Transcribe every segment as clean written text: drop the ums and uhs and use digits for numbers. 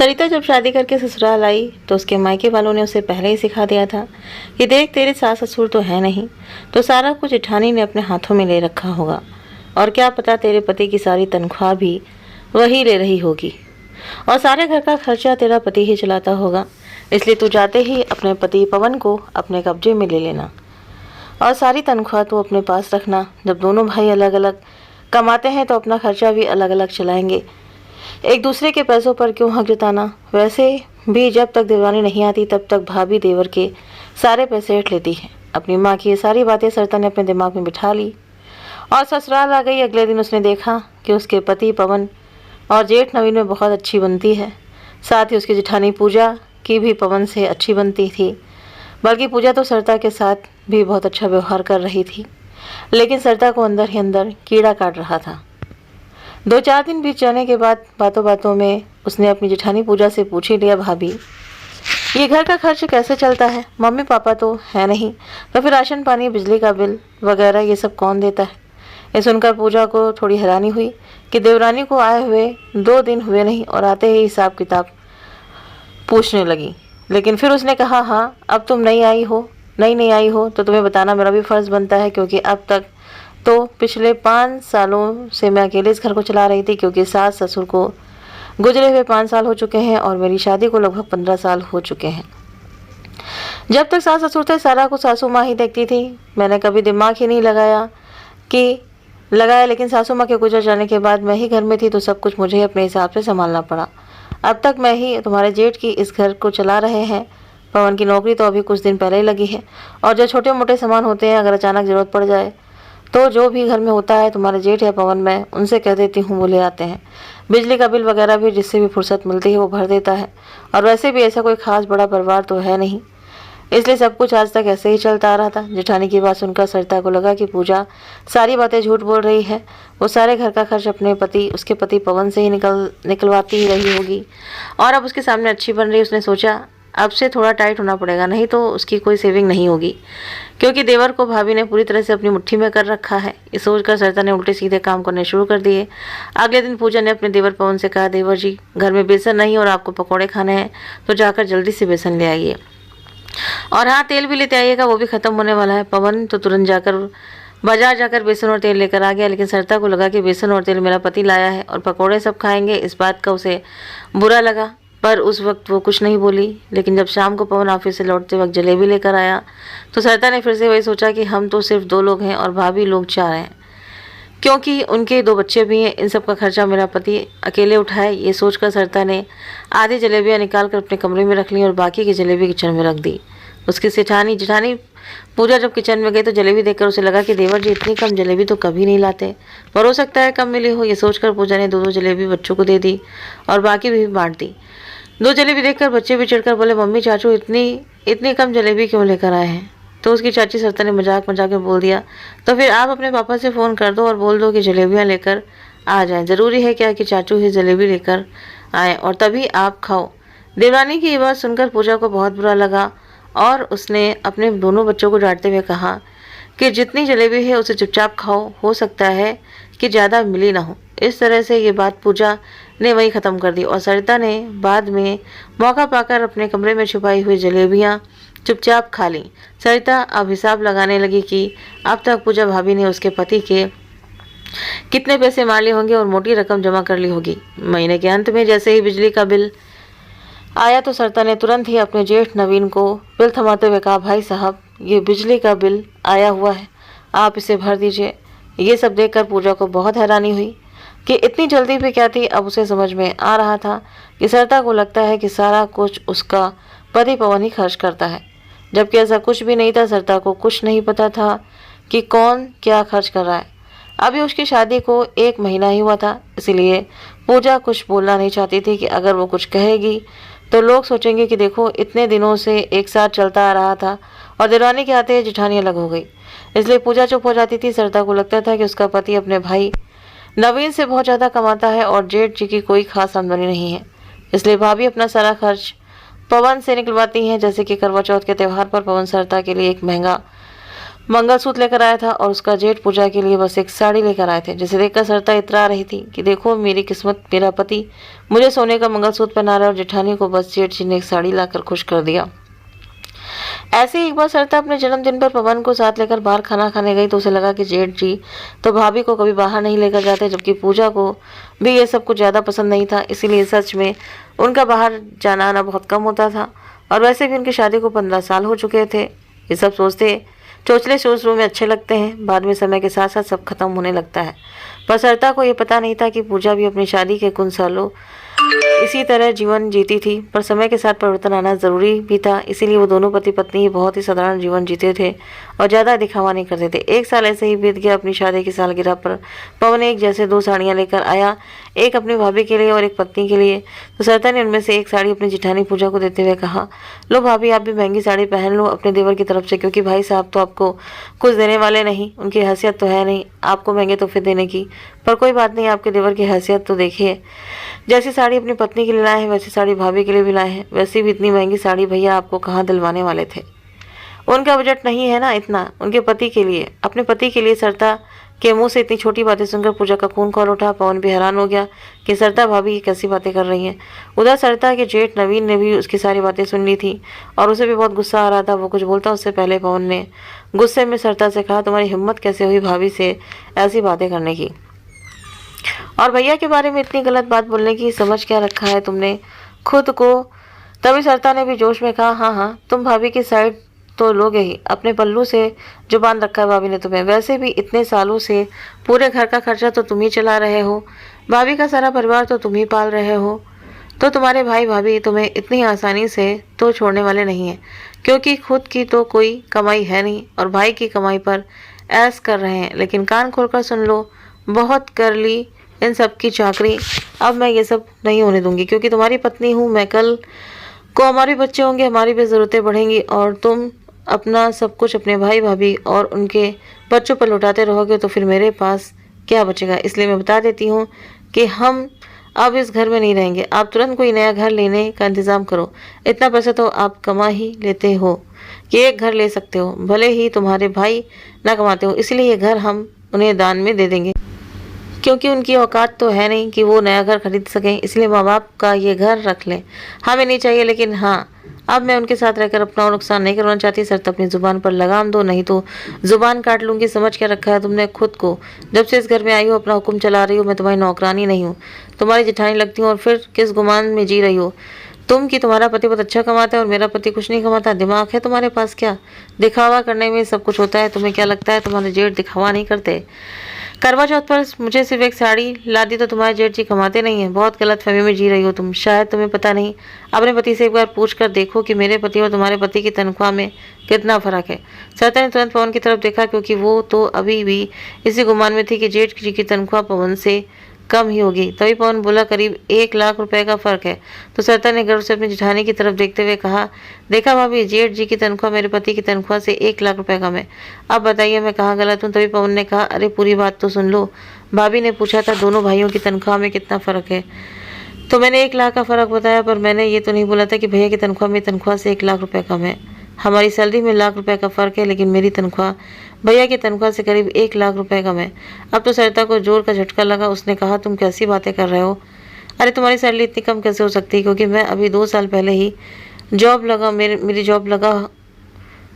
सरिता जब शादी करके ससुराल आई तो उसके मायके वालों ने उसे पहले ही सिखा दिया था कि देख तेरे सास ससुर तो है नहीं, तो सारा कुछ जेठानी ने अपने हाथों में ले रखा होगा और क्या पता तेरे पति की सारी तनख्वाह भी वही ले रही होगी और सारे घर का खर्चा तेरा पति ही चलाता होगा। इसलिए तू जाते ही अपने पति पवन को अपने कब्जे में ले लेना और सारी तनख्वाह तो अपने पास रखना। जब दोनों भाई अलग अलग कमाते हैं तो अपना खर्चा भी अलग अलग चलाएंगे, एक दूसरे के पैसों पर क्यों हक जताना। वैसे भी जब तक देवरानी नहीं आती तब तक भाभी देवर के सारे पैसे हट लेती है। अपनी माँ की ये सारी बातें सरिता ने अपने दिमाग में बिठा ली और ससुराल आ गई। अगले दिन उसने देखा कि उसके पति पवन और जेठ नवीन में बहुत अच्छी बनती है, साथ ही उसकी जेठानी पूजा की भी पवन से अच्छी बनती थी। बल्कि पूजा तो सरिता के साथ भी बहुत अच्छा व्यवहार कर रही थी, लेकिन सरिता को अंदर ही अंदर कीड़ा काट रहा था। 2-4 दिन बीत जाने के बाद बातों बातों में उसने अपनी जेठानी पूजा से पूछ ही लिया, भाभी ये घर का खर्च कैसे चलता है? मम्मी पापा तो है नहीं, तो फिर राशन पानी बिजली का बिल वगैरह ये सब कौन देता है? ये सुनकर पूजा को थोड़ी हैरानी हुई कि देवरानी को आए हुए 2 दिन हुए नहीं और आते ही हिसाब किताब पूछने लगी। लेकिन फिर उसने कहा, हाँ अब तुम नई आई हो तो तुम्हें बताना मेरा भी फ़र्ज़ बनता है, क्योंकि अब तक तो पिछले 5 सालों से मैं अकेले इस घर को चला रही थी, क्योंकि सास ससुर को गुजरे हुए 5 साल हो चुके हैं और मेरी शादी को लगभग 15 साल हो चुके हैं। जब तक सास ससुर थे सारा कुछ सासू माँ ही देखती थी। मैंने कभी दिमाग ही नहीं लगाया, लेकिन सासू माँ के गुजर जाने के बाद मैं ही घर में थी तो सब कुछ मुझे ही अपने हिसाब से संभालना पड़ा। अब तक मैं ही तुम्हारे जेठ की इस घर को चला रहे हैं। पवन की नौकरी तो अभी कुछ दिन पहले ही लगी है और जो छोटे मोटे सामान होते हैं अगर अचानक ज़रूरत पड़ जाए तो जो भी घर में होता है तुम्हारे जेठ या पवन मैं उनसे कह देती हूँ, वो ले आते हैं। बिजली का बिल वगैरह भी जिससे भी फुर्सत मिलती है वो भर देता है, और वैसे भी ऐसा कोई खास बड़ा परिवार तो है नहीं, इसलिए सब कुछ आज तक ऐसे ही चलता आ रहा था। जेठानी की बात सुनकर सरिता को लगा कि पूजा सारी बातें झूठ बोल रही है। वो सारे घर का खर्च अपने पति उसके पति पवन से ही निकलवाती ही रही होगी और अब उसके सामने अच्छी बन रही। उसने सोचा अब से थोड़ा टाइट होना पड़ेगा, नहीं तो उसकी कोई सेविंग नहीं होगी, क्योंकि देवर को भाभी ने पूरी तरह से अपनी मुट्ठी में कर रखा है। ये सोचकर सरिता ने उल्टे सीधे काम करने शुरू कर दिए। अगले दिन पूजा ने अपने देवर पवन से कहा, देवर जी घर में बेसन नहीं और आपको पकौड़े खाने हैं तो जाकर जल्दी से बेसन ले आइए, और हाँ तेल भी लेते आइएगा, वो भी ख़त्म होने वाला है। पवन तो तुरंत बाजार जाकर बेसन और तेल लेकर आ गया, लेकिन सरिता को लगा कि बेसन और तेल मेरा पति लाया है और पकौड़े सब खाएंगे, इस बात का उसे बुरा लगा। पर उस वक्त वो कुछ नहीं बोली। लेकिन जब शाम को पवन ऑफिस से लौटते वक्त जलेबी लेकर आया तो सरिता ने फिर से वही सोचा कि हम तो सिर्फ 2 लोग हैं और भाभी लोग 4 हैं, क्योंकि उनके 2 बच्चे भी हैं। इन सब का खर्चा मेरा पति अकेले उठाए। ये सोचकर सरिता ने आधी जलेबियाँ निकाल कर अपने कमरे में रख ली और बाकी की जलेबी किचन में रख दी। उसकी जेठानी पूजा जब किचन में गई तो जलेबी देखकर उसे लगा कि देवर जी इतनी कम जलेबी तो कभी नहीं लाते, पर हो सकता है कम मिली हो। ये सोचकर पूजा ने 2-2 जलेबी बच्चों को दे दी और बाकी भी बांट दी। 2 जलेबी देखकर बच्चे भी चिढ़कर बोले, मम्मी चाचू इतनी कम जलेबी क्यों लेकर आए हैं? तो उसकी चाची सरिता ने मजाक में बोल दिया, तो फिर आप अपने पापा से फ़ोन कर दो और बोल दो कि जलेबियाँ लेकर आ जाएं। ज़रूरी है क्या कि चाचू ही जलेबी लेकर आए और तभी आप खाओ? देवरानी की ये बात सुनकर पूजा को बहुत बुरा लगा और उसने अपने दोनों बच्चों को डांटते हुए कहा कि जितनी जलेबी है उसे चुपचाप खाओ, हो सकता है कि ज़्यादा मिली ना हो। इस तरह से ये बात पूजा ने वही ख़त्म कर दी और सरिता ने बाद में मौका पाकर अपने कमरे में छुपाई हुई जलेबियाँ चुपचाप खा ली। सरिता अब हिसाब लगाने लगी कि अब तक पूजा भाभी ने उसके पति के कितने पैसे मार लिए होंगे और मोटी रकम जमा कर ली होगी। महीने के अंत में जैसे ही बिजली का बिल आया तो सरिता ने तुरंत ही अपने जेठ नवीन को बिल थमाते हुए कहा, भाई साहब ये बिजली का बिल आया हुआ है, आप इसे भर दीजिए। ये सब देखकर पूजा को बहुत हैरानी हुई कि इतनी जल्दी भी क्या थी। अब उसे समझ में आ रहा था कि सरिता को लगता है कि सारा कुछ उसका पति पवन ही खर्च करता है, जबकि ऐसा कुछ भी नहीं था। सरिता को कुछ नहीं पता था कि कौन क्या खर्च कर रहा है। अभी उसकी शादी को 1 महीना ही हुआ था, इसीलिए पूजा कुछ बोलना नहीं चाहती थी कि अगर वो कुछ कहेगी तो लोग सोचेंगे कि देखो इतने दिनों से एक साथ चलता आ रहा था और देवरानी के आते जेठानी अलग हो गई। इसलिए पूजा चुप हो जाती थी। सरिता को लगता था कि उसका पति अपने भाई नवीन से बहुत ज़्यादा कमाता है और जेठ जी की कोई खास आमदनी नहीं है, इसलिए भाभी अपना सारा खर्च पवन से निकलवाती हैं। जैसे कि करवा चौथ के त्यौहार पर पवन सरिता के लिए एक महंगा मंगलसूत्र लेकर आया था और उसका जेठ पूजा के लिए बस एक साड़ी लेकर आए थे, जिसे देखकर सरिता इतरा रही थी कि देखो मेरी किस्मत, मेरा पति मुझे सोने का मंगलसूत्र पहना रहा है और जेठानी को बस जेठ जी ने एक साड़ी लाकर खुश कर दिया। ऐसे ही एक बार सरिता अपने जन्मदिन पर पवन को साथ लेकर बाहर खाना खाने गई तो उसे लगा कि जेठ जी तो भाभी को कभी बाहर नहीं लेकर जाते, जबकि पूजा को भी ये सब कुछ ज़्यादा पसंद नहीं था। इसीलिए सच में उनका बाहर जाना आना बहुत कम होता था और वैसे भी उनकी शादी को 15 साल हो चुके थे। ये सब चोचले शुरू में अच्छे लगते हैं, बाद में समय के साथ साथ सब खत्म होने लगता है। पर सरिता को ये पता नहीं था कि पूजा भी अपनी शादी के कुछ सालों इसी तरह जीवन जीती थी, पर समय के साथ परिवर्तन आना जरूरी भी था। इसीलिए वो दोनों पति पत्नी ही बहुत ही साधारण जीवन जीते थे और ज़्यादा दिखावा नहीं करते थे। एक साल ऐसे ही बीत गया। अपनी शादी की सालगिरह पर पवन एक जैसे 2 साड़ियाँ लेकर आया, एक अपनी भाभी के लिए और एक पत्नी के लिए। तो सरिता ने उनमें से एक साड़ी अपनी जिठानी पूजा को देते हुए कहा, लो भाभी आप भी महंगी साड़ी पहन लो अपने देवर की तरफ से, क्योंकि भाई साहब तो आपको कुछ देने वाले नहीं, उनकी हैसियत तो है नहीं आपको महंगे तोहफे देने की। पर कोई बात नहीं, आपके देवर की हैसियत तो देखिए, जैसी साड़ी अपनी पत्नी के लिए लाए हैं वैसी साड़ी भाभी के लिए भी लाए हैं। वैसे भी इतनी महंगी साड़ी भैया आपको कहाँ दिलवाने वाले थे, उनका बजट नहीं है ना इतना उनके पति के लिए, अपने पति के लिए। सरिता के मुंह से इतनी छोटी बातें सुनकर पूजा का खून खौल उठा। पवन भी हैरान हो गया कि सरिता भाभी कैसी बातें कर रही हैं। उधर सरिता के जेठ नवीन ने भी उसकी सारी बातें सुन ली थी और उसे भी बहुत गुस्सा आ रहा था। वो कुछ बोलता उससे पहले पवन ने गुस्से में सरिता से कहा, तुम्हारी हिम्मत कैसे हुई भाभी से ऐसी बातें करने की, और भैया के बारे में इतनी गलत बात बोलने की समझ क्या रखा है तुमने खुद को। तभी सरिता ने भी जोश में कहा, हाँ हाँ तुम भाभी की साइड तो लोगे ही, अपने पल्लू से जो बांध रखा है भाभी ने तुम्हें। वैसे भी इतने सालों से पूरे घर का खर्चा तो तुम ही चला रहे हो, भाभी का सारा परिवार तो तुम ही पाल रहे हो, तो तुम्हारे भाई भाभी तुम्हें इतनी आसानी से तो छोड़ने वाले नहीं हैं, क्योंकि खुद की तो कोई कमाई है नहीं और भाई की कमाई पर ऐश कर रहे हैं। लेकिन कान खोलकर सुन लो, बहुत कर ली इन सब की चाकरी, अब मैं ये सब नहीं होने दूंगी, क्योंकि तुम्हारी पत्नी हूँ मैं। कल को हमारे बच्चे होंगे, हमारी भी ज़रूरतें बढ़ेंगी और तुम अपना सब कुछ अपने भाई भाभी और उनके बच्चों पर लौटाते रहोगे तो फिर मेरे पास क्या बचेगा। इसलिए मैं बता देती हूँ कि हम अब इस घर में नहीं रहेंगे। आप तुरंत कोई नया घर लेने का इंतज़ाम करो, इतना पैसा तो आप कमा ही लेते हो कि एक घर ले सकते हो, भले ही तुम्हारे भाई ना कमाते हो। इसलिए ये घर हम उन्हें दान में दे देंगे, क्योंकि उनकी औकात तो है नहीं कि वो नया घर खरीद सकें। इसलिए माँ बाप का ये घर रख लें, हमें नहीं चाहिए। लेकिन हाँ, अब मैं उनके साथ रहकर अपना नुकसान नहीं करवाना चाहती। सर अपनी ज़ुबान पर लगाम दो, नहीं तो ज़ुबान काट लूँगी। समझ क्या रखा है तुमने खुद को, जब से इस घर में आई हो अपना हुक्म चला रही हो। मैं तुम्हारी नौकरानी नहीं हूँ, तुम्हारी जेठानी लगती हूँ। और फिर किस गुमान में जी रही हो तुम कि तुम्हारा पति बहुत अच्छा कमाता है और मेरा पति कुछ नहीं कमाता। दिमाग है तुम्हारे पास क्या? दिखावा करने में सब कुछ होता है। तुम्हें क्या लगता है तुम्हारे जेठ दिखावा नहीं करते? करवा चौथ पर मुझे सिर्फ एक साड़ी ला दी तो तुम्हारे जेठ जी कमाते नहीं हैं। बहुत गलत फहमी में जी रही हो तुम, शायद तुम्हें पता नहीं। अपने पति से एक बार पूछ कर देखो कि मेरे पति और तुम्हारे पति की तनख्वाह में कितना फ़र्क है। सरिता ने तुरंत पवन की तरफ देखा, क्योंकि वो तो अभी भी इसी गुमान में थी कि जेठ जी की तनख्वाह पवन से कम ही होगी। तभी पवन बोला, करीब 1 लाख रुपए का फ़र्क है। तो सरिता ने गर्व से अपनी जेठानी की तरफ देखते हुए कहा, देखा भाभी, जेठ जी की तनख्वाह मेरे पति की तनख्वाह से 1 लाख रुपए कम है। अब बताइए मैं कहाँ गलत हूँ? तभी पवन ने कहा, अरे पूरी बात तो सुन लो। भाभी ने पूछा था दोनों भाइयों की तनख्वाह में कितना फ़र्क है, तो मैंने 1 लाख का फ़र्क बताया, पर मैंने ये तो नहीं बोला था कि भैया की तनख्वाह में तनख्वाह से 1 लाख रुपये कम है। हमारी सैलरी में 1 लाख रुपए का फ़र्क है, लेकिन मेरी तनख्वाह भैया की तनख्वाह से करीब 1 लाख रुपए कम है। अब तो सरिता को जोर का झटका लगा। उसने कहा, तुम कैसी बातें कर रहे हो? अरे तुम्हारी सैलरी इतनी कम कैसे हो सकती है? क्योंकि मैं अभी 2 साल पहले ही जॉब लगा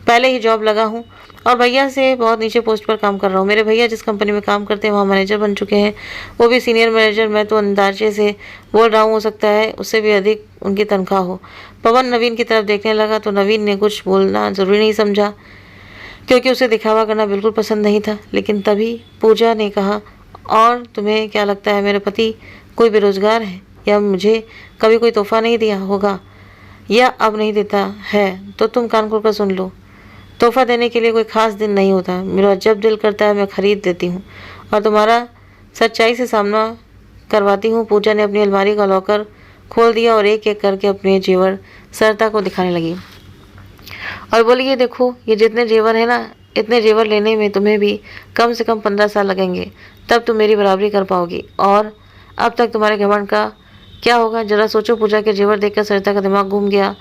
पहले ही जॉब लगा हूँ और भैया से बहुत नीचे पोस्ट पर काम कर रहा हूँ। मेरे भैया जिस कंपनी में काम करते हैं वहाँ मैनेजर बन चुके हैं, वो भी सीनियर मैनेजर। मैं तो अंदाजे से बोल रहा हूँ, हो सकता है उससे भी अधिक उनकी तनख्वाह हो। पवन नवीन की तरफ देखने लगा तो नवीन ने कुछ बोलना ज़रूरी नहीं समझा, क्योंकि उसे दिखावा करना बिल्कुल पसंद नहीं था। लेकिन तभी पूजा ने कहा, और तुम्हें क्या लगता है मेरे पति कोई बेरोजगार है या मुझे कभी कोई तोहफा नहीं दिया होगा या अब नहीं देता है? तो तुम कान खोलकर सुन लो, तोहफा देने के लिए कोई ख़ास दिन नहीं होता। मेरा जब दिल करता है मैं खरीद देती हूँ और तुम्हारा सच्चाई से सामना करवाती हूँ। पूजा ने अपनी अलमारी का लॉकर खोल दिया और एक एक करके अपने जेवर सरिता को दिखाने लगी और बोली, ये देखो, ये जितने जेवर है ना, इतने जेवर लेने में तुम्हें भी कम से कम 15 साल लगेंगे, तब तुम मेरी बराबरी कर पाओगी। और अब तक तुम्हारे घमंड का क्या होगा? जरा सोचो। पूजा के जेवर देखकर सरिता का दिमाग घूम गया।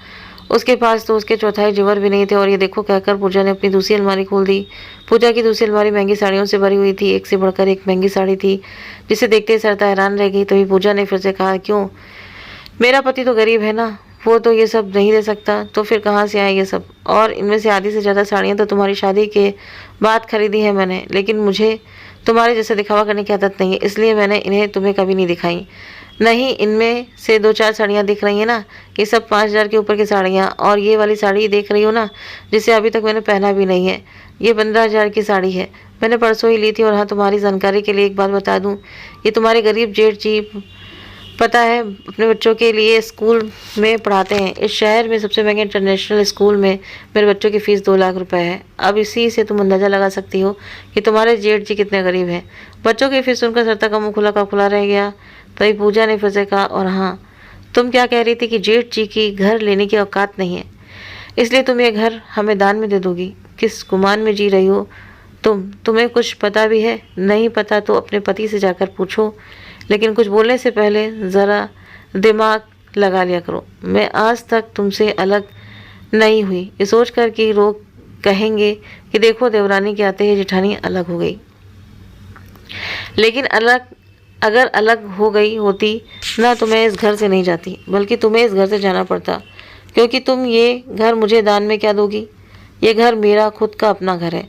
उसके पास तो उसके चौथाई जेवर भी नहीं थे। और ये देखो कहकर पूजा ने अपनी दूसरी अलमारी खोल दी। पूजा की दूसरी अलमारी महंगी साड़ियों से भरी हुई थी। एक से बढ़कर एक महंगी साड़ी थी, जिसे देखते ही सरिता हैरान रह गई। तभी पूजा ने फिर से कहा, क्यों? मेरा पति तो गरीब है ना, वो तो ये सब नहीं दे सकता, तो फिर कहाँ से आए ये सब? और इनमें से आधी से ज़्यादा साड़ियाँ तो तुम्हारी शादी के बाद खरीदी है मैंने, लेकिन मुझे तुम्हारे जैसे दिखावा करने की आदत नहीं है, इसलिए मैंने इन्हें तुम्हें कभी नहीं दिखाई। नहीं, इनमें से 2-4 साड़ियाँ दिख रही हैं ना, ये सब 5,000 के ऊपर की साड़ियाँ। और ये वाली साड़ी देख रही हो ना, जिसे अभी तक मैंने पहना भी नहीं है, ये 15,000 की साड़ी है, मैंने परसों ही ली थी। और हाँ, तुम्हारी जानकारी के लिए एक बात बता दूँ, ये तुम्हारे गरीब जेठ जी पता है अपने बच्चों के लिए स्कूल में पढ़ाते हैं। इस शहर में सबसे महंगे इंटरनेशनल स्कूल में मेरे बच्चों की फ़ीस 2 लाख रुपए है। अब इसी से तुम अंदाज़ा लगा सकती हो कि तुम्हारे जेठ जी कितने गरीब हैं। बच्चों की फ़ीस सुनकर सरिता का मुँह खुला का खुला रह गया। तभी पूजा ने फिर से कहा, और हाँ, तुम क्या कह रही थी कि जेठ जी की घर लेने की औकात नहीं है, इसलिए तुम ये घर हमें दान में दे दोगी? किस गुमान में जी रही हो तुम्हें कुछ पता भी है? नहीं पता तो अपने पति से जाकर पूछो, लेकिन कुछ बोलने से पहले ज़रा दिमाग लगा लिया करो। मैं आज तक तुमसे अलग नहीं हुई, ये सोच कर कि लोग कहेंगे कि देखो देवरानी के आते ही जेठानी अलग हो गई। लेकिन अगर अलग हो गई होती ना, तो मैं इस घर से नहीं जाती, बल्कि तुम्हें इस घर से जाना पड़ता, क्योंकि तुम ये घर मुझे दान में क्या दोगी? ये घर मेरा खुद का अपना घर है,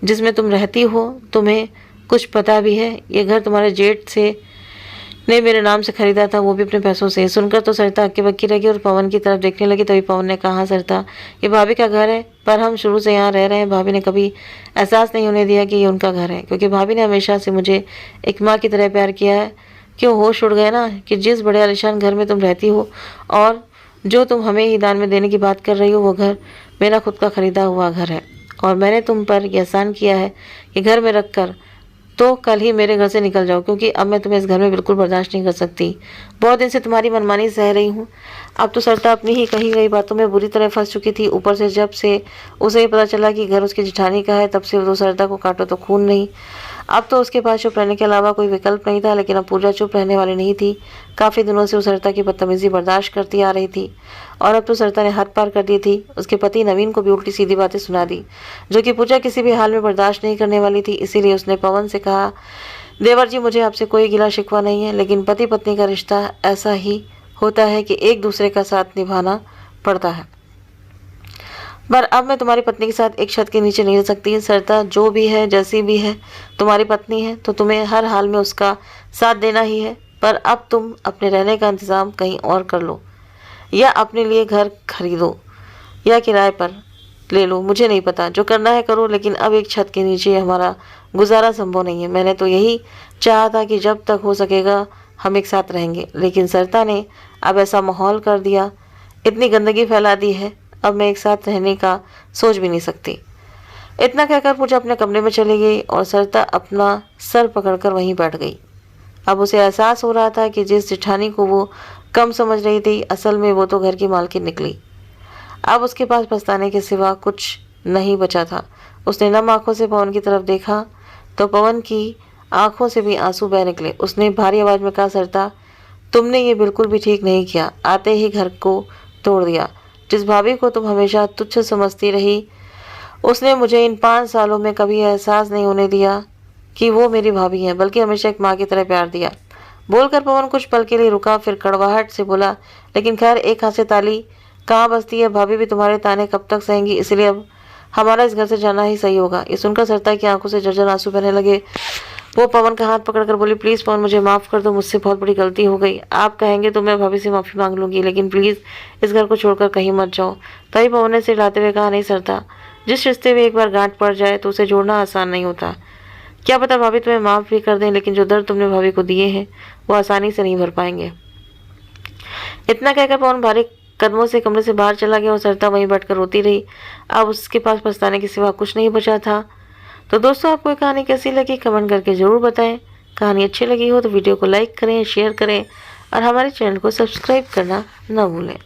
जिसमें तुम रहती हो। तुम्हें कुछ पता भी है? ये घर तुम्हारे जेठ से ने मेरे नाम से खरीदा था, वो भी अपने पैसों से। सुनकर तो सरिता हक्की बक्की रह गई और पवन की तरफ देखने लगी। तभी पवन ने कहा, सरिता, ये भाभी का घर है, पर हम शुरू से यहाँ रह रहे हैं। भाभी ने कभी एहसास नहीं होने दिया कि ये उनका घर है, क्योंकि भाभी ने हमेशा से मुझे एक माँ की तरह प्यार किया है। क्यों होश उड़ गए ना कि जिस बड़े आलीशान घर में तुम रहती हो और जो तुम हमें ही दान में देने की बात कर रही हो, वो घर मेरा खुद का खरीदा हुआ घर है। और मैंने तुम पर यह एहसान किया है कि घर में रख कर तो कल ही मेरे घर से निकल जाओ, क्योंकि अब मैं तुम्हें इस घर में बिल्कुल बर्दाश्त नहीं कर सकती। बहुत दिन से तुम्हारी मनमानी सह रही हूँ। अब तो सरिता अपनी ही कही गई बातों में बुरी तरह फंस चुकी थी। ऊपर से जब से उसे ये पता चला कि घर उसकी जेठानी का है, तब से तो सरिता को काटो तो खून नहीं। अब तो उसके पास चुप रहने के अलावा कोई विकल्प नहीं था। लेकिन अब पूजा चुप रहने वाली नहीं थी। काफ़ी दिनों से वो सरिता की बदतमीजी बर्दाश्त करती आ रही थी, और अब तो सरिता ने हद पार कर दी थी। उसके पति नवीन को भी उल्टी सीधी बातें सुना दी, जो कि पूजा किसी भी हाल में बर्दाश्त नहीं करने वाली थी। इसीलिए उसने पवन से कहा, देवर जी, मुझे आपसे कोई गिला शिकवा नहीं है, लेकिन पति पत्नी का रिश्ता ऐसा ही होता है कि एक दूसरे का साथ निभाना पड़ता है। पर अब मैं तुम्हारी पत्नी के साथ एक छत के नीचे नहीं रह सकती। सरिता जो भी है, जैसी भी है, तुम्हारी पत्नी है, तो तुम्हें हर हाल में उसका साथ देना ही है। पर अब तुम अपने रहने का इंतज़ाम कहीं और कर लो, या अपने लिए घर खरीदो, या किराए पर ले लो, मुझे नहीं पता, जो करना है करो। लेकिन अब एक छत के नीचे हमारा गुजारा संभव नहीं है। मैंने तो यही चाहा था कि जब तक हो सकेगा हम एक साथ रहेंगे, लेकिन सरिता ने अब ऐसा माहौल कर दिया, इतनी गंदगी फैला दी है, अब मैं एक साथ रहने का सोच भी नहीं सकती। इतना कहकर पूजा अपने कमरे में चली गई और सरिता अपना सर पकड़कर वहीं बैठ गई। अब उसे एहसास हो रहा था कि जिस जेठानी को वो कम समझ रही थी, असल में वो तो घर की मालकिन निकली। अब उसके पास पछताने के सिवा कुछ नहीं बचा था। उसने नम आंखों से पवन की तरफ देखा तो पवन की आंखों से भी आंसू बह निकले। उसने भारी आवाज में कहा, सरिता, तुमने ये बिल्कुल भी ठीक नहीं किया, आते ही घर को तोड़ दिया। जिस भाभी को तुम हमेशा तुच्छ समझती रही, उसने मुझे इन 5 सालों में कभी एहसास नहीं होने दिया कि वो मेरी भाभी है, बल्कि हमेशा एक माँ की तरह प्यार दिया। बोलकर पवन कुछ पल के लिए रुका, फिर कड़वाहट से बोला, लेकिन खैर, एक हाथ से ताली कहाँ बजती है? भाभी भी तुम्हारे ताने कब तक सहेंगी? इसलिए अब हमारा इस घर से जाना ही सही होगा। ये सुनकर सरिता की आंखों से झरझर आंसू बहने लगे। वो पवन का हाथ पकड़कर बोली, प्लीज़ पवन, मुझे माफ़ कर दो, मुझसे बहुत बड़ी गलती हो गई। आप कहेंगे तो मैं भाभी से माफ़ी मांग लूँगी, लेकिन प्लीज़ इस घर को छोड़कर कहीं मत जाओ। तभी पवन ने सिर हिलाते हुए कहा, नहीं सरिता, जिस रिश्ते में एक बार गांठ पड़ जाए तो उसे जोड़ना आसान नहीं होता। क्या पता भाभी तुम्हें माफ़ भी कर दें, लेकिन जो दर्द तुमने भाभी को दिए हैं वो आसानी से नहीं भर पाएंगे। इतना कहकर पवन भारी कदमों से कमरे से बाहर चला गया और सरिता वहीं बैठकर रोती रही। अब उसके पास पछताने के सिवा कुछ नहीं बचा था। तो दोस्तों, आपको ये कहानी कैसी लगी कमेंट करके ज़रूर बताएं। कहानी अच्छी लगी हो तो वीडियो को लाइक करें, शेयर करें और हमारे चैनल को सब्सक्राइब करना न भूलें।